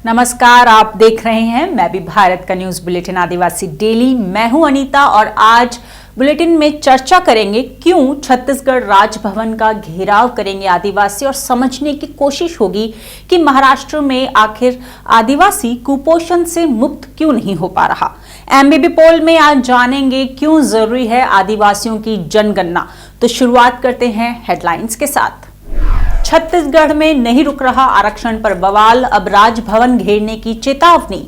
नमस्कार, आप देख रहे हैं मैं भी भारत का न्यूज बुलेटिन आदिवासी डेली। मैं हूं अनीता और आज बुलेटिन में चर्चा करेंगे क्यों छत्तीसगढ़ राजभवन का घेराव करेंगे आदिवासी और समझने की कोशिश होगी कि महाराष्ट्र में आखिर आदिवासी कुपोषण से मुक्त क्यों नहीं हो पा रहा। एमबीबी पोल में आज जानेंगे क्यों जरूरी है आदिवासियों की जनगणना। तो शुरुआत करते हैं हेडलाइंस के साथ। छत्तीसगढ़ में नहीं रुक रहा आरक्षण पर बवाल, अब राजभवन घेरने की चेतावनी।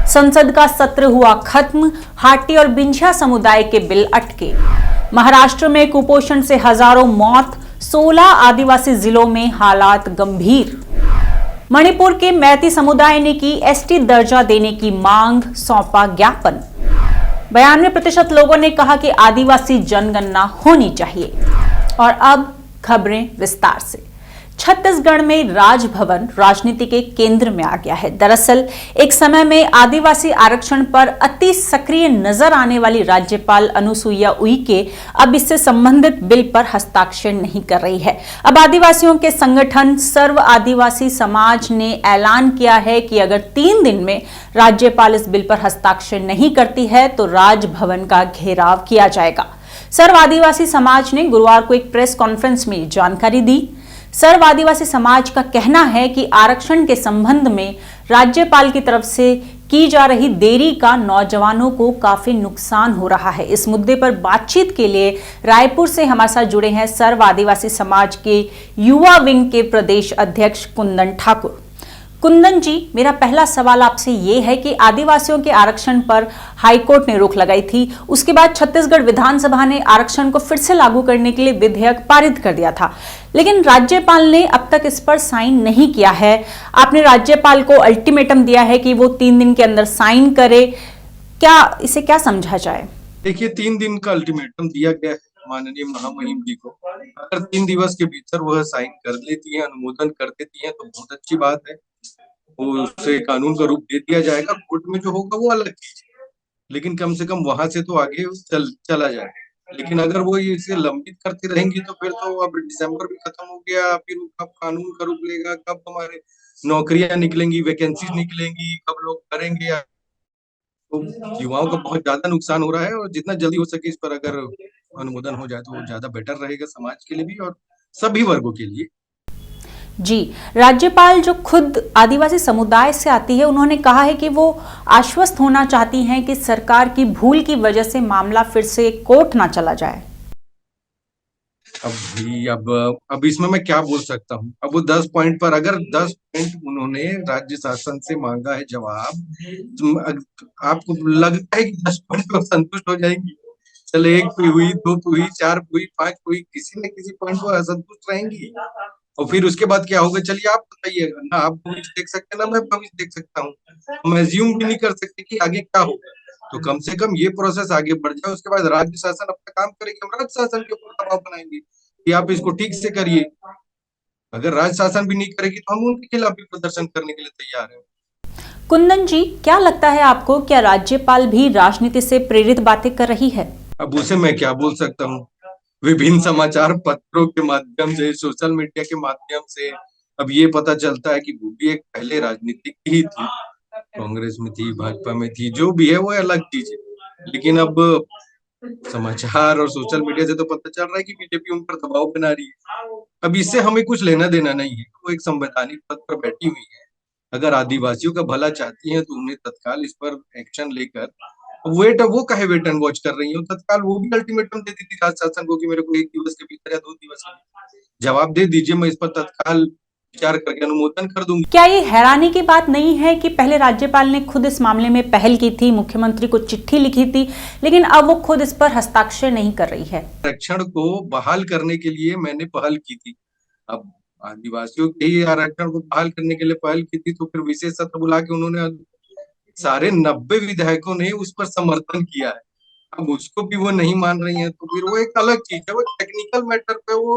संसद का सत्र हुआ खत्म, हाटी और बिंझिया समुदाय के बिल अटके। महाराष्ट्र में कुपोषण से हजारों मौत, 16 आदिवासी जिलों में हालात गंभीर। मणिपुर के मैती समुदाय ने की एसटी दर्जा देने की मांग, सौंपा ज्ञापन। 92% लोगों ने कहा कि आदिवासी जनगणना होनी चाहिए। और अब खबरें विस्तार से। छत्तीसगढ़ में राजभवन राजनीति के केंद्र में आ गया है। दरअसल एक समय में आदिवासी आरक्षण पर अति सक्रिय नजर आने वाली राज्यपाल अनुसुईया उइके अब इससे संबंधित बिल पर हस्ताक्षर नहीं कर रही है। अब आदिवासियों के संगठन सर्व आदिवासी समाज ने ऐलान किया है कि अगर 3 दिन में राज्यपाल इस बिल पर हस्ताक्षर नहीं करती है तो राजभवन का घेराव किया जाएगा। सर्व आदिवासी समाज ने गुरुवार को एक प्रेस कॉन्फ्रेंस में जानकारी दी। सर्व आदिवासी समाज का कहना है कि आरक्षण के संबंध में राज्यपाल की तरफ से की जा रही देरी का नौजवानों को काफी नुकसान हो रहा है। इस मुद्दे पर बातचीत के लिए रायपुर से हमारे साथ जुड़े हैं सर्व आदिवासी समाज के युवा विंग के प्रदेश अध्यक्ष कुंदन ठाकुर। कुंदन जी, मेरा पहला सवाल आपसे ये है कि आदिवासियों के आरक्षण पर हाईकोर्ट ने रोक लगाई थी, उसके बाद छत्तीसगढ़ विधानसभा ने आरक्षण को फिर से लागू करने के लिए विधेयक पारित कर दिया था, लेकिन राज्यपाल ने अब तक इस पर साइन नहीं किया है। आपने राज्यपाल को अल्टीमेटम दिया है कि वो 3 दिन के अंदर साइन करे, इसे क्या समझा जाए? देखिए, 3 दिन का अल्टीमेटम दिया गया है माननीय महामहिम जी को। अगर 3 दिवस के भीतर वह साइन कर लेती है, अनुमोदन कर देती है तो बहुत अच्छी बात है। उसे कानून का रूप दे दिया जाएगा। कोर्ट में जो होगा वो अलग चीज है, लेकिन कम से कम वहां से तो आगे चला जाए। लेकिन अगर वो इसे लंबित करती रहेंगी तो फिर तो अब दिसंबर भी खत्म हो गया, फिर कब कानून का रूप लेगा, कब हमारे नौकरियां निकलेंगी, वैकेंसी निकलेंगी, कब लोग करेंगे। तो युवाओं को बहुत ज्यादा नुकसान हो रहा है और जितना जल्दी हो सके इस पर अगर अनुमोदन हो जाए तो वो ज्यादा बेटर रहेगा समाज के लिए भी और सभी वर्गों के लिए। जी, राज्यपाल जो खुद आदिवासी समुदाय से आती है, उन्होंने कहा है कि वो आश्वस्त होना चाहती हैं कि सरकार की भूल की वजह से मामला फिर से कोर्ट ना चला जाए। अब इसमें मैं क्या बोल सकता हूँ। अब वो 10 पॉइंट पर अगर 10 पॉइंट उन्होंने राज्य शासन से मांगा है जवाब, तो आपको लगता है कि 10 पॉइंट पर संतुष्ट हो जाएंगी? चले 1 पे हुई, 2 पे हुई, 4 पे हुई, 5 पे हुई, किसी न किसी पॉइंट पर असंतुष्ट रहेंगी। और फिर उसके बाद क्या होगा, चलिए आप बताइए। ना आप भविष्य देख सकते हैं ना मैं भविष्य देख सकता हूँ। हम एज्यूम भी नहीं कर सकते कि आगे क्या होगा। तो कम से कम ये प्रोसेस आगे बढ़ जाए, उसके बाद राज्य शासन अपना काम करेगी, हम राज्य शासन के ऊपर दबाव बनाएंगे कि आप इसको ठीक से करिए। अगर राज्य शासन भी नहीं करेगी तो हम उनके खिलाफ भी प्रदर्शन करने के लिए तैयार हैं। कुंदन जी, क्या लगता है आपको, क्या राज्यपाल भी राजनीति से प्रेरित बातें कर रही है? अब उसे मैं क्या बोल सकता हूँ। विभिन्न समाचार पत्रों के माध्यम से, सोशल मीडिया के माध्यम से अब ये पता चलता है कि वो भी एक पहले राजनीतिक ही थी, कांग्रेस में थी, भाजपा में थी, जो भी है वो अलग चीज है। लेकिन अब समाचार और सोशल मीडिया से तो पता चल रहा है कि बीजेपी उन पर दबाव बना रही है। अब इससे हमें कुछ लेना देना नहीं है। वो एक संवैधानिक पद पर बैठी हुई है। अगर आदिवासियों का भला चाहती हैं तो उन्हें तत्काल इस पर एक्शन लेकर वो कहे वेट एंड वॉच कर रही है। तत्काल वो भी अल्टीमेटम दे दी थी राज्य शासन को कि मेरे को 1 दिवस के भीतर या 2 दिवस के भीतर जवाब दे दीजिए, मैं इस पर तत्काल विचार करके अनुमोदन कर दूंगी। क्या ये हैरानी की बात नहीं है कि पहले राज्यपाल ने खुद इस मामले में पहल की थी, मुख्यमंत्री को चिट्ठी लिखी थी, लेकिन अब वो खुद इस पर हस्ताक्षर नहीं कर रही है? आरक्षण को बहाल करने के लिए मैंने पहल की थी। अब आदिवासियों के ही आरक्षण को बहाल करने के लिए पहल की थी, तो फिर विशेष सत्र बुला के उन्होंने सारे 90 विधायकों ने उस पर समर्थन किया है। अब उसको भी वो नहीं मान रही है तो फिर वो एक अलग चीज है। वो टेक्निकल मैटर पे वो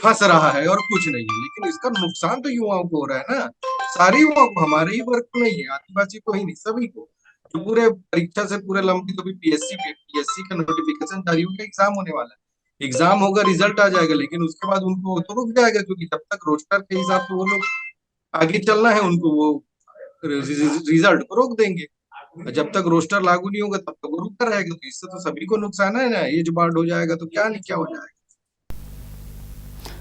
फंस रहा है और कुछ नहीं है। लेकिन इसका नुकसान तो युवाओं को हो रहा है ना, सारे युवाओं को, हमारे ही वर्ग को नहीं है, आदिवासी को ही नहीं, सभी को। जो पूरे परीक्षा से पूरे लंबित, अभी पीएससी का नोटिफिकेशन जारी हो गया, एग्जाम होने वाला है, एग्जाम होगा, रिजल्ट आ जाएगा, लेकिन उसके बाद उनको तो रुक जाएगा, क्योंकि जब तक रोस्टर के हिसाब से वो लोग आगे चलना है उनको, वो रिजल्ट को रोक देंगे। जब तक रोस्टर लागू नहीं होगा तब तक वो रुका रहेगा, तो इससे तो सभी को नुकसान है ना। एज बार्ड हो जाएगा तो क्या नहीं क्या हो जाएगा।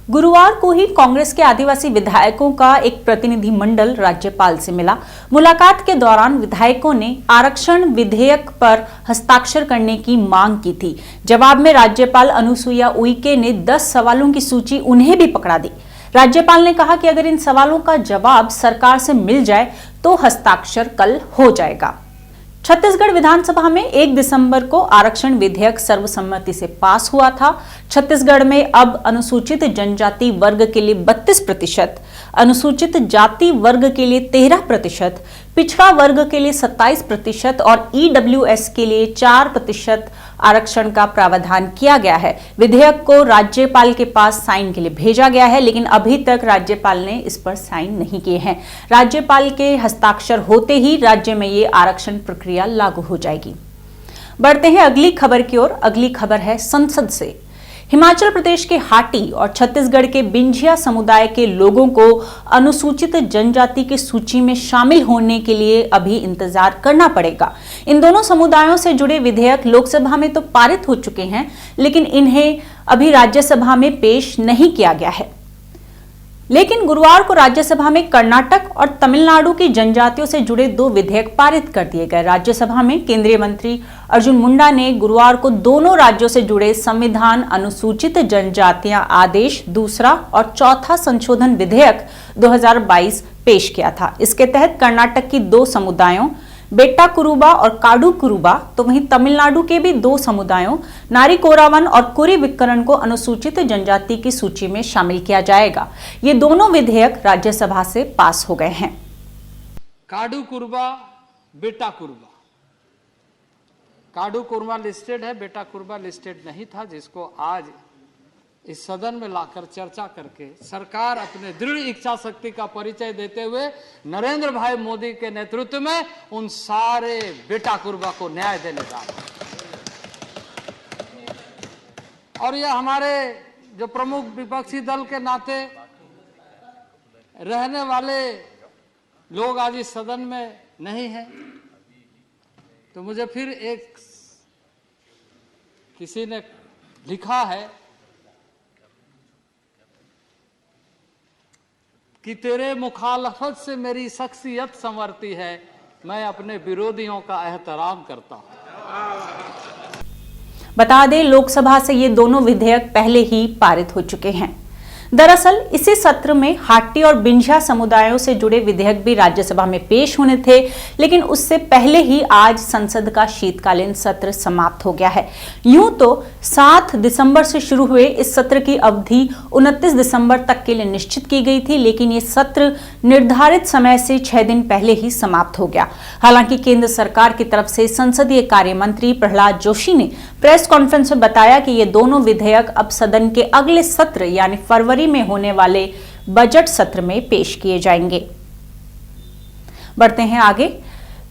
गुरुवार को ही कांग्रेस के आदिवासी विधायकों का एक प्रतिनिधिमंडल राज्यपाल से मिला। मुलाकात के दौरान विधायकों ने आरक्षण विधेयक पर हस्ताक्षर करने की मांग की थी। जवाब में राज्यपाल अनुसुईया उइके ने 10 सवालों की सूची उन्हें भी पकड़ा दी। राज्यपाल ने कहा कि अगर इन सवालों का जवाब सरकार से मिल जाए तो हस्ताक्षर कल हो जाएगा। छत्तीसगढ़ विधानसभा में 1 दिसंबर को आरक्षण विधेयक सर्वसम्मति से पास हुआ था। छत्तीसगढ़ में अब अनुसूचित जनजाति वर्ग के लिए 32%, अनुसूचित जाति वर्ग के लिए 13%, पिछड़ा वर्ग के लिए 27% और ईडब्ल्यूएस के लिए 4% आरक्षण का प्रावधान किया गया है। विधेयक को राज्यपाल के पास साइन के लिए भेजा गया है, लेकिन अभी तक राज्यपाल ने इस पर साइन नहीं किए हैं। राज्यपाल के हस्ताक्षर होते ही राज्य में ये आरक्षण प्रक्रिया लागू हो जाएगी। बढ़ते हैं अगली खबर की ओर। अगली खबर है संसद से। हिमाचल प्रदेश के हाटी और छत्तीसगढ़ के बिंझिया समुदाय के लोगों को अनुसूचित जनजाति की सूची में शामिल होने के लिए अभी इंतजार करना पड़ेगा। इन दोनों समुदायों से जुड़े विधेयक लोकसभा में तो पारित हो चुके हैं, लेकिन इन्हें अभी राज्यसभा में पेश नहीं किया गया है। लेकिन गुरुवार को राज्यसभा में कर्नाटक और तमिलनाडु की जनजातियों से जुड़े 2 विधेयक पारित कर दिए गए। राज्यसभा में केंद्रीय मंत्री अर्जुन मुंडा ने गुरुवार को दोनों राज्यों से जुड़े संविधान अनुसूचित जनजातियां आदेश 2 और 4 संशोधन विधेयक 2022 पेश किया था। इसके तहत कर्नाटक की 2 समुदायों बेट्टा कुरुबा और काडू कुरुबा, तो वहीं तमिलनाडु के भी 2 समुदायों नारी कोरावन और कुरी विक्करण को अनुसूचित जनजाति की सूची में शामिल किया जाएगा। ये दोनों विधेयक राज्यसभा से पास हो गए हैं। काडू कुरुबा, बेटा कुरुबा। काडू कुरुबा लिस्टेड है, बेटा कुरुबा लिस्टेड नहीं था, जिसको आज इस सदन में लाकर चर्चा करके सरकार अपने दृढ़ इच्छा शक्ति का परिचय देते हुए नरेंद्र भाई मोदी के नेतृत्व में उन सारे बेटा कुरुबा को न्याय देने जा रहा है। और यह हमारे जो प्रमुख विपक्षी दल के नाते रहने वाले लोग आज इस सदन में नहीं हैं, तो मुझे फिर एक किसी ने लिखा है कि तेरे मुखालफत से मेरी शख्सियत संवरती है, मैं अपने विरोधियों का एहतराम करता हूं। बता दें, लोकसभा से ये दोनों विधेयक पहले ही पारित हो चुके हैं। दरअसल इसी सत्र में हाटी और बिंझिया समुदायों से जुड़े विधेयक भी राज्यसभा में पेश होने थे, लेकिन उससे पहले ही आज संसद का शीतकालीन सत्र समाप्त हो गया है। यूं तो 7 दिसंबर से शुरू हुए इस सत्र की अवधि 29 दिसंबर तक के लिए निश्चित की गई थी, लेकिन ये सत्र निर्धारित समय से 6 दिन पहले ही समाप्त हो गया। हालांकि केंद्र सरकार की तरफ से संसदीय कार्य मंत्री प्रहलाद जोशी ने प्रेस कॉन्फ्रेंस में बताया कि ये दोनों विधेयक अब सदन के अगले सत्र यानी फरवरी में होने वाले बजट सत्र में पेश किए जाएंगे। बढ़ते हैं आगे।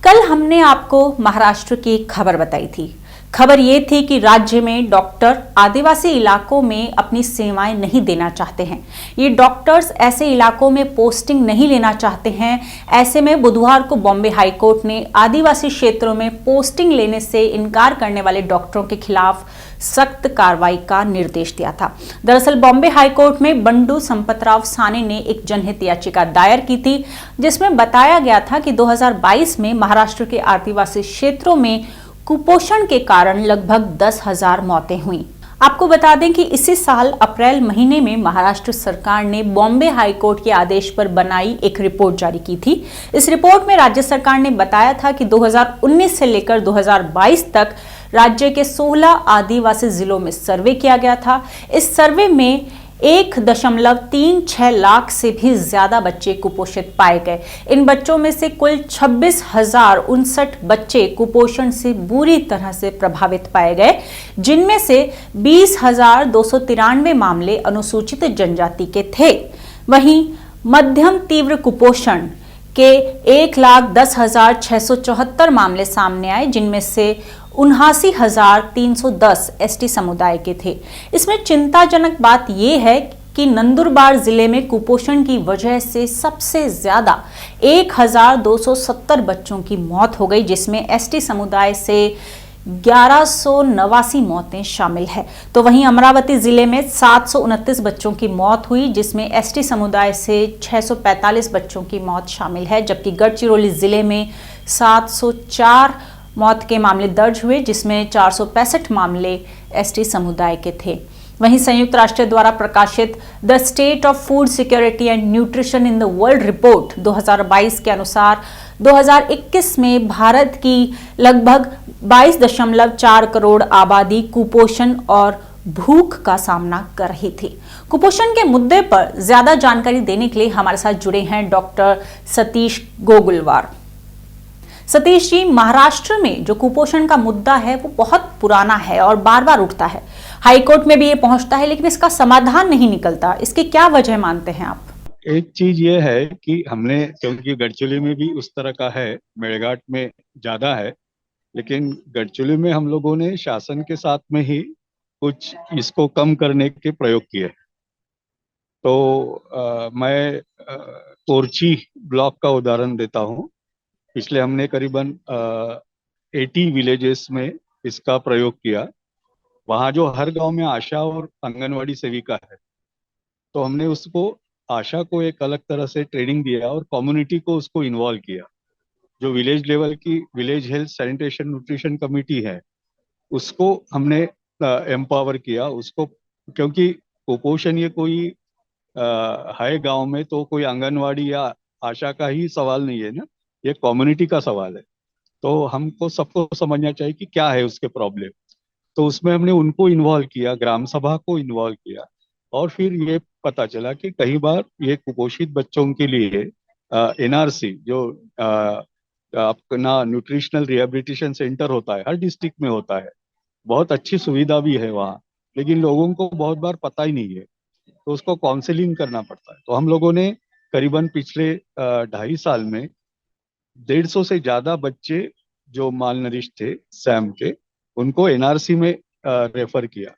कल हमने आपको महाराष्ट्र की एक खबर बताई थी। खबर ये थी कि राज्य में डॉक्टर आदिवासी इलाकों में अपनी सेवाएं नहीं देना चाहते हैं। ये डॉक्टर्स ऐसे इलाकों में पोस्टिंग नहीं लेना चाहते हैं। ऐसे में बुधवार को बॉम्बे हाईकोर्ट ने आदिवासी क्षेत्रों में पोस्टिंग लेने से इनकार करने वाले डॉक्टरों के खिलाफ सख्त कार्रवाई का निर्देश दिया था। दरअसल बॉम्बे हाईकोर्ट में बंडू संपतराव साने ने एक जनहित याचिका दायर की थी, जिसमें बताया गया था कि 2022 में महाराष्ट्र के आदिवासी क्षेत्रों में कुपोषण के कारण लगभग 10,000 मौतें हुई। आपको बता दें कि इसी साल अप्रैल महीने में महाराष्ट्र सरकार ने बॉम्बे हाईकोर्ट के आदेश पर बनाई एक रिपोर्ट जारी की थी। इस रिपोर्ट में राज्य सरकार ने बताया था कि 2019 से लेकर 2022 तक राज्य के 16 आदिवासी जिलों में सर्वे किया गया था। इस सर्वे में 1.36 लाख से भी ज्यादा बच्चे कुपोषित पाए गए। इन बच्चों में से कुल 26,059 बच्चे कुपोषण से बुरी तरह से प्रभावित पाए गए, जिनमें से 20,293 मामले अनुसूचित जनजाति के थे। वहीं मध्यम तीव्र कुपोषण के 1,10,674 मामले सामने आए, जिनमें से 79,310 एसटी समुदाय के थे। इसमें चिंताजनक बात यह है कि नंदुरबार जिले में कुपोषण की वजह से सबसे ज्यादा 1270 बच्चों की मौत हो गई, जिसमें एसटी समुदाय से 1189 मौतें शामिल है। तो वहीं अमरावती जिले में 729 बच्चों की मौत हुई, जिसमें एसटी समुदाय से 645 बच्चों की मौत शामिल है, जबकि गढ़चिरौली जिले में 704 मौत के मामले दर्ज हुए, जिसमें 465 मामले एसटी समुदाय के थे। वहीं संयुक्त राष्ट्र द्वारा प्रकाशित the state of food security and nutrition in the world report 2022 के अनुसार 2021 में भारत की लगभग 22.4 करोड़ आबादी कुपोषण और भूख का सामना कर रही थी। कुपोषण के मुद्दे पर ज्यादा जानकारी देने के लिए हमारे साथ जुड़े हैं डॉक्टर सतीश गोगुलवार। सतीश जी, महाराष्ट्र में जो कुपोषण का मुद्दा है वो बहुत पुराना है और बार बार उठता है, हाईकोर्ट में भी ये पहुंचता है, लेकिन इसका समाधान नहीं निकलता। इसकी क्या वजह मानते हैं आप? एक चीज ये है कि हमने, क्योंकि गढ़चिरौली में भी उस तरह का है, मेड़घाट में ज्यादा है, लेकिन गढ़चिरौली में हम लोगों ने शासन के साथ में ही कुछ इसको कम करने के प्रयोग किए। तो मैं कोरची ब्लॉक का उदाहरण देता हूँ। पिछले हमने करीबन 80 विलेजेस में इसका प्रयोग किया। वहाँ जो हर गांव में आशा और आंगनवाड़ी सेविका है, तो हमने उसको, आशा को एक अलग तरह से ट्रेनिंग दिया और कम्युनिटी को उसको इन्वॉल्व किया। जो विलेज लेवल की village health sanitation nutrition committee है, उसको हमने एम्पावर किया उसको, क्योंकि कुपोषण ये कोई है गांव में तो कोई आंगनवाड़ी या आशा का ही सवाल नहीं है ना, ये कम्युनिटी का सवाल है। तो हमको सबको समझना चाहिए कि क्या है उसके प्रॉब्लम। तो उसमें हमने उनको इन्वॉल्व किया, ग्राम सभा को इन्वॉल्व किया, और फिर ये पता चला कि कई बार ये कुपोषित बच्चों के लिए एनआरसी जो अपना न्यूट्रिशनल रिहेबिलिटेशन सेंटर होता है, हर डिस्ट्रिक्ट में होता है, बहुत अच्छी सुविधा भी है वहाँ, लेकिन लोगों को बहुत बार पता ही नहीं है, तो उसको काउंसलिंग करना पड़ता है। तो हम लोगों ने करीबन पिछले 2.5 साल में 150 से ज्यादा बच्चे जो मालनरिश थे सैम के, उनको एनआरसी में रेफर किया,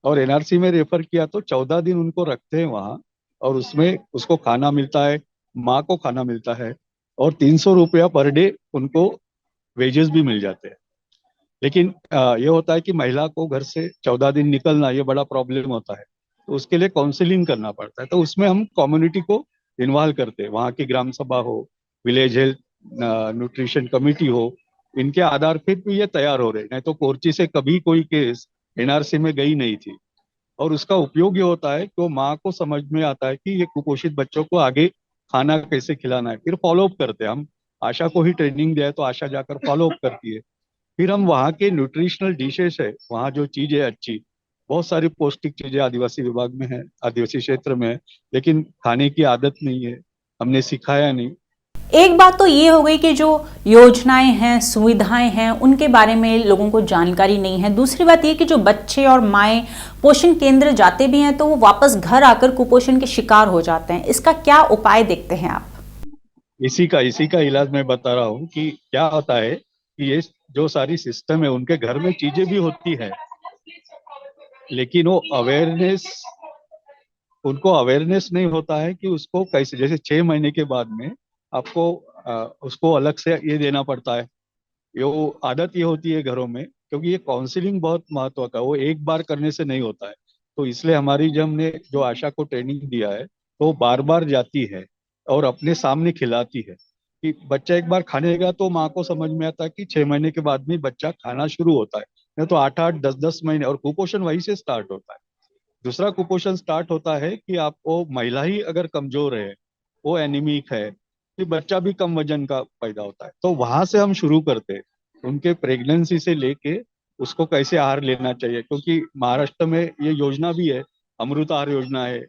और एनआरसी में रेफर किया तो 14 दिन उनको रखते हैं वहाँ, और उसमें उसको खाना मिलता है, माँ को खाना मिलता है, और 300 रुपया पर डे उनको वेजेस भी मिल जाते हैं। लेकिन ये होता है कि महिला को घर से 14 दिन निकलना ये बड़ा प्रॉब्लम होता है, तो उसके लिए काउंसलिंग करना पड़ता है। तो उसमें हम कम्युनिटी को इन्वॉल्व करते हैं, वहाँ की ग्राम सभा हो, विलेज हेल्थ न्यूट्रिशन कमेटी हो, इनके आधार पर भी ये तैयार हो रहे। नहीं तो कोरची से कभी कोई केस एनआरसी में गई नहीं थी। और उसका उपयोग ये होता है कि वो माँ को समझ में आता है कि ये कुपोषित बच्चों को आगे खाना कैसे खिलाना है। फिर फॉलोअप करते हैं हम, आशा को ही ट्रेनिंग दिया है तो आशा जाकर फॉलोअप करती है। फिर हम वहाँ के न्यूट्रिशनल डिशेस है, वहाँ जो चीजें अच्छी, बहुत सारी पौष्टिक चीजें आदिवासी विभाग में है, आदिवासी क्षेत्र में है, लेकिन खाने की आदत नहीं है, हमने सिखाया नहीं। एक बात तो ये हो गई कि जो योजनाएं हैं, सुविधाएं हैं, उनके बारे में लोगों को जानकारी नहीं है। दूसरी बात ये कि जो बच्चे और माएँ पोषण केंद्र जाते भी हैं तो वो वापस घर आकर कुपोषण के शिकार हो जाते हैं। इसका क्या उपाय देखते हैं आप? इसी का इलाज मैं बता रहा हूँ कि क्या होता है कि ये जो सारी सिस्टम है, उनके घर में चीजें भी होती है, लेकिन वो उनको अवेयरनेस नहीं होता है कि उसको कैसे, जैसे 6 महीने के बाद में आपको उसको अलग से ये देना पड़ता है। ये आदत ये होती है घरों में, क्योंकि ये काउंसलिंग बहुत महत्व का, वो एक बार करने से नहीं होता है। तो इसलिए हमारी, जब हमने जो आशा को ट्रेनिंग दिया है, तो बार बार जाती है और अपने सामने खिलाती है कि बच्चा एक बार खानेगा तो माँ को समझ में आता है कि 6 महीने के बाद में बच्चा खाना शुरू होता है, नहीं तो 8-8, 10-10 महीने। और कुपोषण वहीं से स्टार्ट होता है। दूसरा कुपोषण स्टार्ट होता है कि आपको, महिला ही अगर कमजोर है, वो एनीमिक है, कि बच्चा भी कम वजन का पैदा होता है। तो वहां से हम शुरू करते हैं, उनके प्रेगनेंसी से लेके उसको कैसे आहार लेना चाहिए, क्योंकि महाराष्ट्र में ये योजना भी है, अमृत आहार योजना है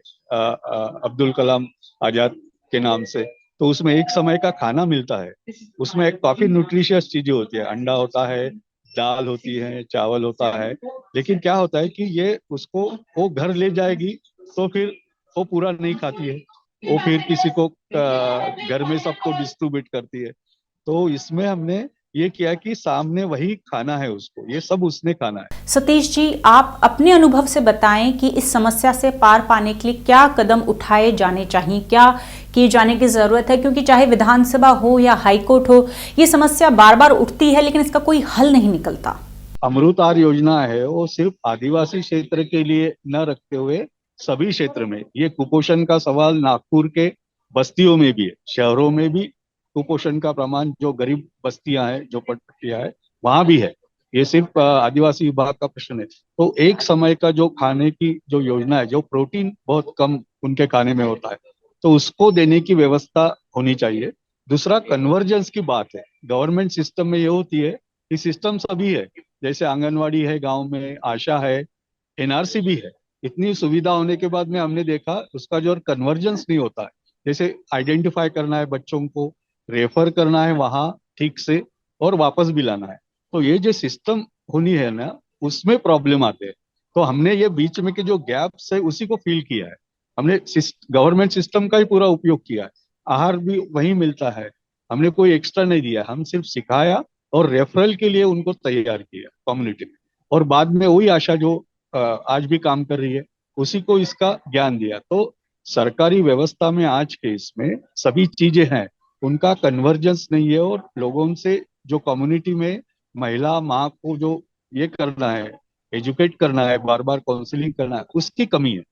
अब्दुल कलाम आजाद के नाम से। तो उसमें एक समय का खाना मिलता है, उसमें एक काफी न्यूट्रिशियस चीजें होती है, अंडा होता है, दाल होती है, चावल होता है। लेकिन क्या होता है कि ये उसको वो घर ले जाएगी तो फिर वो पूरा नहीं खाती है, वो फिर किसी को घर में सबको डिस्ट्रीब्यूट करती है। तो इसमें हमने ये किया कि सामने वही खाना है उसको, ये सब उसने खाना है। सतीश जी, आप अपने अनुभव से बताएं कि इस समस्या से पार पाने के लिए क्या कदम उठाए जाने चाहिए, क्या किए जाने की जरूरत है, क्योंकि चाहे विधानसभा हो या हाईकोर्ट हो, ये समस्या बार बार उठती है लेकिन इसका कोई हल नहीं निकलता। अमृत योजना है वो सिर्फ आदिवासी क्षेत्र के लिए न रखते हुए सभी क्षेत्र में, ये कुपोषण का सवाल नागपुर के बस्तियों में भी है, शहरों में भी कुपोषण का प्रमाण, जो गरीब बस्तियां हैं, जो पट्टियां है, वहां भी है। ये सिर्फ आदिवासी विभाग का प्रश्न है। तो एक समय का जो खाने की जो योजना है, जो प्रोटीन बहुत कम उनके खाने में होता है, तो उसको देने की व्यवस्था होनी चाहिए। दूसरा, कन्वर्जेंस की बात है। गवर्नमेंट सिस्टम में ये होती है कि सिस्टम सभी है, जैसे आंगनवाड़ी है गांव में, आशा है, एनआरसी भी है। इतनी सुविधा होने के बाद में हमने देखा उसका जो कन्वर्जेंस नहीं होता है। जैसे आइडेंटिफाई करना है बच्चों को, रेफर करना है वहां ठीक से, और वापस भी लाना है। तो ये जो सिस्टम होनी है ना, उसमें प्रॉब्लम आते हैं। तो हमने ये बीच में के जो गैप्स है उसी को फिल किया है। हमने गवर्नमेंट सिस्टम का ही पूरा उपयोग किया है, आहार भी वही मिलता है, हमने कोई एक्स्ट्रा नहीं दिया, हम सिर्फ सिखाया और रेफरल के लिए उनको तैयार किया कम्युनिटी में, और बाद में वही आशा जो आज भी काम कर रही है उसी को इसका ज्ञान दिया। तो सरकारी व्यवस्था में आज के इसमें सभी चीजें हैं, उनका कन्वर्जेंस नहीं है, और लोगों से जो कम्युनिटी में महिला माँ को जो ये करना है, एजुकेट करना है, बार बार काउंसलिंग करना है, उसकी कमी है।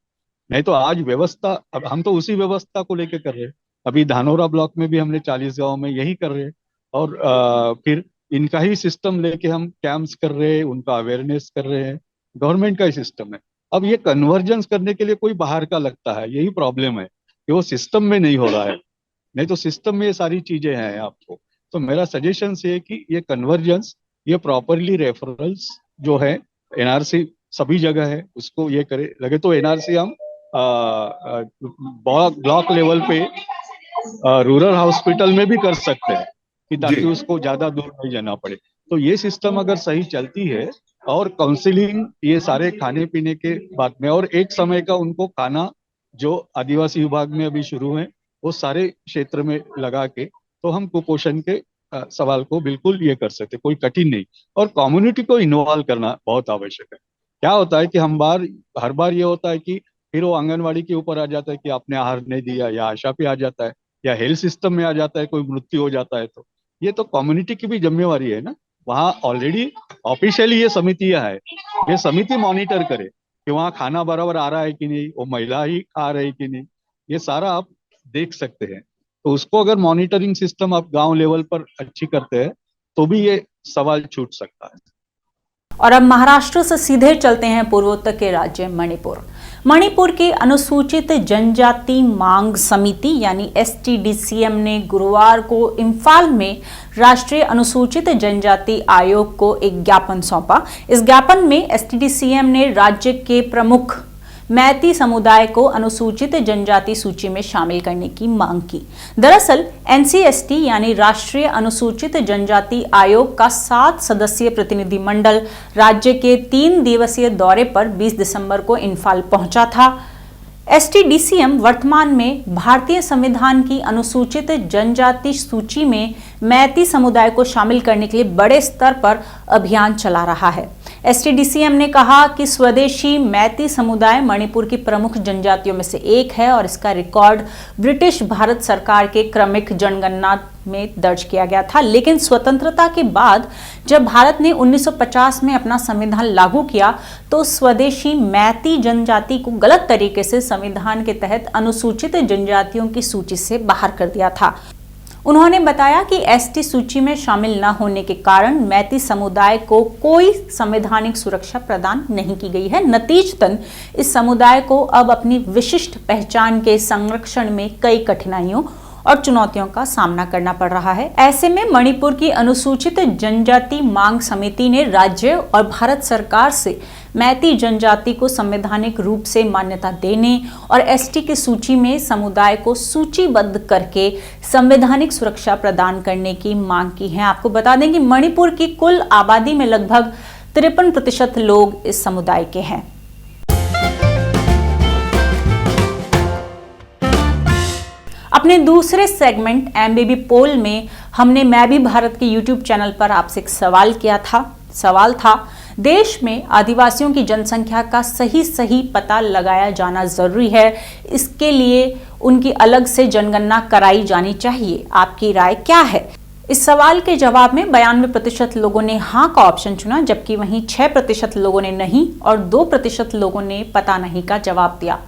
नहीं तो आज व्यवस्था, अब हम तो उसी व्यवस्था को लेके कर रहे हैं। अभी धानोरा ब्लॉक में भी हमने 40 गांव में यही कर रहे हैं, और फिर इनका ही सिस्टम लेके हम कैंप्स कर रहे हैं, उनका अवेयरनेस कर रहे हैं। गवर्नमेंट का ही सिस्टम है। अब ये कन्वर्जेंस करने के लिए कोई बाहर का लगता है, यही प्रॉब्लम है कि वो सिस्टम में नहीं हो रहा है। नहीं तो सिस्टम में ये सारी चीजें हैं आपको। तो मेरा सजेशन है कि ये कन्वर्जेंस, ये प्रॉपरली रेफरल्स जो है, एनआरसी सभी जगह है, उसको ये करे। लगे तो एनआरसी हम ब्लॉक लेवल पे रूरल हॉस्पिटल में भी कर सकते हैं, कि ताकि उसको ज्यादा दूर नहीं जाना पड़े। तो ये सिस्टम अगर सही चलती है, और काउंसलिंग ये सारे खाने पीने के बाद में, और एक समय का उनको खाना जो आदिवासी विभाग में अभी शुरू है वो सारे क्षेत्र में लगा के, तो हम कुपोषण के सवाल को बिल्कुल ये कर सकते, कोई कठिन नहीं। और कम्युनिटी को इन्वॉल्व करना बहुत आवश्यक है। क्या होता है कि हर बार ये होता है कि फिर वो आंगनवाड़ी के ऊपर आ जाता है कि आपने आहार नहीं दिया, या आशा पे आ जाता है, या हेल्थ सिस्टम में आ जाता है, कोई मृत्यु हो जाता है। तो ये तो कम्युनिटी की भी जिम्मेवारी है ना। वहाँ ऑलरेडी ऑफिशियली ये समितियां है, ये समिति मॉनिटर करे कि वहाँ खाना बराबर आ रहा है कि नहीं, वो महिला ही खा रही कि नहीं, ये सारा आप देख सकते हैं। तो उसको अगर मॉनिटरिंग सिस्टम आप गांव लेवल पर अच्छी करते हैं तो भी ये सवाल छूट सकता है। और अब महाराष्ट्र से सीधे चलते हैं पूर्वोत्तर के राज्य मणिपुर। मणिपुर की अनुसूचित जनजाति मांग समिति यानी STDCM ने गुरुवार को इम्फाल में राष्ट्रीय अनुसूचित जनजाति आयोग को एक ज्ञापन सौंपा। इस ज्ञापन में STDCM ने राज्य के प्रमुख मैती समुदाय को अनुसूचित जनजाति सूची में शामिल करने की मांग की। दरअसल NCST यानी राष्ट्रीय अनुसूचित जनजाति आयोग का 7 सदस्यीय प्रतिनिधिमंडल राज्य के 3 दिवसीय दौरे पर 20 दिसंबर को इम्फाल पहुंचा था। STDCM वर्तमान में भारतीय संविधान की अनुसूचित जनजाति सूची में मैती समुदाय को शामिल करने के लिए बड़े स्तर पर अभियान चला रहा है। STDCM ने कहा कि स्वदेशी मैती समुदाय मणिपुर की प्रमुख जनजातियों में से एक है और इसका रिकॉर्ड ब्रिटिश भारत सरकार के क्रमिक जनगणना में दर्ज किया गया था। लेकिन स्वतंत्रता के बाद जब भारत ने 1950 में अपना संविधान लागू किया तो स्वदेशी मैती जनजाति को गलत तरीके से संविधान के तहत अनुसूचित जनजातियों की सूची से बाहर कर दिया था। उन्होंने बताया कि ST सूची में शामिल न होने के कारण मैती समुदाय को कोई संवैधानिक सुरक्षा प्रदान नहीं की गई है। नतीजतन इस समुदाय को अब अपनी विशिष्ट पहचान के संरक्षण में कई कठिनाइयों और चुनौतियों का सामना करना पड़ रहा है। ऐसे में मणिपुर की अनुसूचित जनजाति मांग समिति ने राज्य और भारत सरकार से मैती जनजाति को संवैधानिक रूप से मान्यता देने और ST की सूची में समुदाय को सूचीबद्ध करके संवैधानिक सुरक्षा प्रदान करने की मांग की है। आपको बता दें कि मणिपुर की कुल आबादी में लगभग 53% लोग इस समुदाय के हैं। अपने दूसरे सेगमेंट एमबीबी पोल में हमने मैं भी भारत के यूट्यूब चैनल पर आपसे एक सवाल किया था। सवाल था, देश में आदिवासियों की जनसंख्या का सही पता लगाया जाना जरूरी है, इसके लिए उनकी अलग से जनगणना कराई जानी चाहिए, आपकी राय क्या है? इस सवाल के जवाब में 92% लोगों ने हाँ का ऑप्शन चुना, जबकि वहीं 6% लोगों ने नहीं और 2% लोगों ने पता नहीं का जवाब दिया।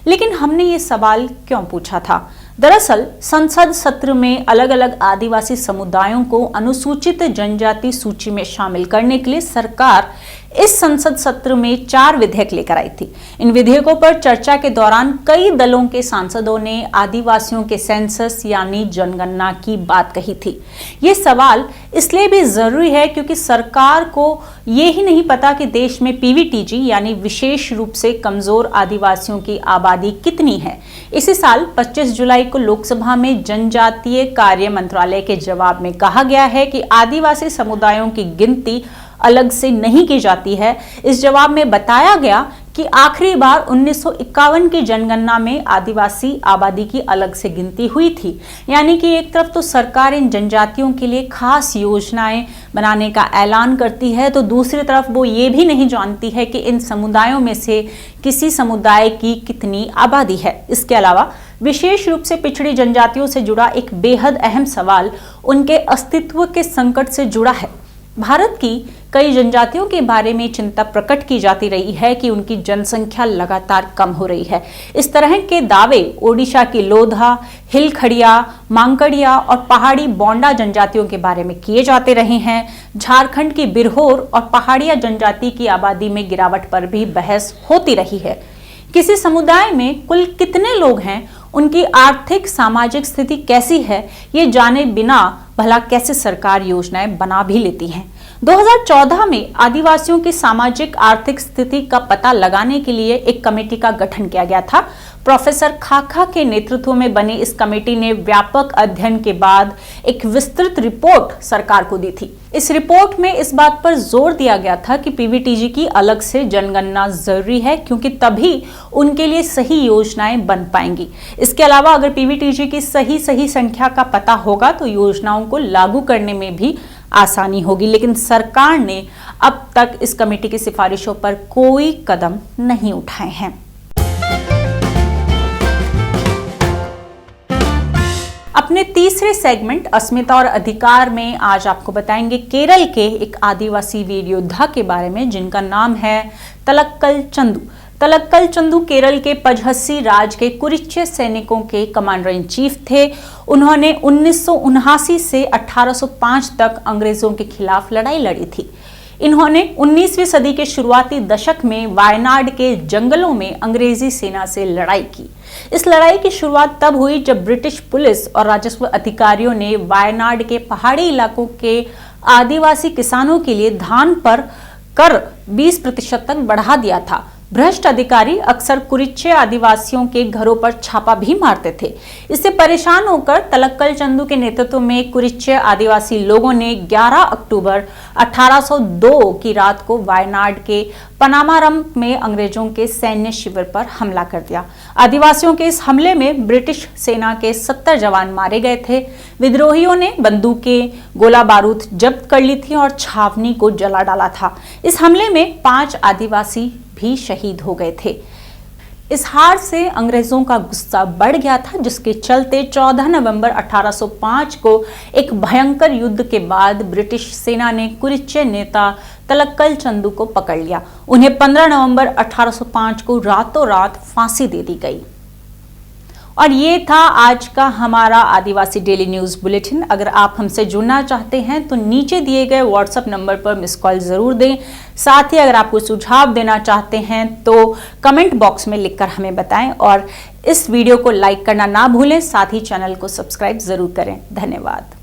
लेकिन हमने ये सवाल क्यों पूछा था? दरअसल संसद सत्र में अलग अलग आदिवासी समुदायों को अनुसूचित जनजाति सूची में शामिल करने के लिए सरकार इस संसद सत्र में 4 विधेयक लेकर आई थी। इन विधेयकों पर चर्चा के दौरान कई दलों के सांसदों ने आदिवासियों के सेंसस यानी जनगणना की बात कही थी। ये सवाल इसलिए भी जरूरी है क्योंकि सरकार को ये ही नहीं पता कि देश में पीवीटीजी यानी विशेष रूप से कमजोर आदिवासियों की आबादी कितनी है। इसी साल 25 जुलाई को लोकसभा में जनजातीय कार्य मंत्रालय के जवाब में कहा गया है कि आदिवासी समुदायों की गिनती अलग से नहीं की जाती है। इस जवाब में बताया गया कि आखिरी बार 1951 की जनगणना में आदिवासी आबादी की अलग से गिनती हुई थी। यानी कि एक तरफ तो सरकार इन जनजातियों के लिए खास योजनाएं बनाने का ऐलान करती है, तो दूसरी तरफ वो ये भी नहीं जानती है कि इन समुदायों में से किसी समुदाय की कितनी आबादी है। इसके अलावा विशेष रूप से पिछड़ी जनजातियों से जुड़ा एक बेहद अहम सवाल उनके अस्तित्व के संकट से जुड़ा है। भारत की कई जनजातियों के बारे में चिंता प्रकट की जाती रही है कि उनकी जनसंख्या लगातार कम हो रही है। इस तरह के दावे ओडिशा की लोधा, हिलखड़िया, मांकड़िया और पहाड़ी बोंडा जनजातियों के बारे में किए जाते रहे हैं। झारखंड की बिरहोर और पहाड़िया जनजाति की आबादी में गिरावट पर भी बहस होती रही है। किसी समुदाय में कुल कितने लोग हैं, उनकी आर्थिक सामाजिक स्थिति कैसी है, ये जाने बिना भला कैसे सरकार योजनाएं बना भी लेती है। 2014 में आदिवासियों की सामाजिक आर्थिक स्थिति का पता लगाने के लिए एक कमेटी का गठन किया गया था। प्रोफेसर खाखा के नेतृत्व में बनी इस कमेटी ने व्यापक अध्ययन के बाद एक विस्तृत रिपोर्ट सरकार को दी थी। इस रिपोर्ट में इस बात पर जोर दिया गया था कि पीवीटीजी की अलग से जनगणना जरूरी है, क्योंकि तभी उनके लिए सही योजनाएं बन पाएंगी। इसके अलावा अगर पीवीटीजी की सही संख्या का पता होगा तो योजनाओं को लागू करने में भी आसानी होगी। लेकिन सरकार ने अब तक इस कमेटी की सिफारिशों पर कोई कदम नहीं उठाए हैं। अपने तीसरे सेगमेंट अस्मिता और अधिकार में आज आपको बताएंगे केरल के एक आदिवासी वीर योद्धा के बारे में, जिनका नाम है तलक्कल चंदू। तलक्कल चंदू केरल के पजहस्सी राज के कुरिच्चे सैनिकों के कमांडर इन चीफ थे। उन्होंने 1979 से 1805 तक अंग्रेजों के खिलाफ लड़ाई लड़ी थी। इन्होंने 19वीं सदी के शुरुआती दशक में वायनाड के जंगलों में अंग्रेजी सेना से लड़ाई की। इस लड़ाई की शुरुआत तब हुई जब ब्रिटिश पुलिस और राजस्व अधिकारियों ने वायनाड के पहाड़ी इलाकों के आदिवासी किसानों के लिए धान पर कर 20% तक बढ़ा दिया था। भ्रष्ट अधिकारी अक्सर कुरिच्चे आदिवासियों के घरों पर छापा भी मारते थे। इससे परेशान होकर तलक्कल चंदू के नेतृत्व में कुरिच्चे आदिवासी लोगों ने 11 अक्टूबर 1802 की रात को वायनाड के पनामारम में अंग्रेजों के सैन्य शिविर पर हमला कर दिया। आदिवासियों के इस हमले में ब्रिटिश सेना के 70 जवान मारे गए थे। विद्रोहियों ने बंदूकें, गोला बारूद जब्त कर ली थी और छावनी को जला डाला था। इस हमले में 5 आदिवासी भी शहीद हो गए थे। इस हार से अंग्रेजों का गुस्सा बढ़ गया था, जिसके चलते 14 नवंबर 1805 को एक भयंकर युद्ध के बाद ब्रिटिश सेना ने कुरिच्चे नेता तलक्कल चंदू को पकड़ लिया। उन्हें 15 नवंबर 1805 को रातों रात फांसी दे दी गई। और ये था आज का हमारा आदिवासी डेली न्यूज बुलेटिन। अगर आप हमसे जुड़ना चाहते हैं तो नीचे दिए गए व्हाट्सएप नंबर पर मिस कॉल जरूर दें। साथ ही अगर आप कोई सुझाव देना चाहते हैं तो कमेंट बॉक्स में लिखकर हमें बताएं और इस वीडियो को लाइक करना ना भूलें। साथ ही चैनल को सब्सक्राइब जरूर करें। धन्यवाद।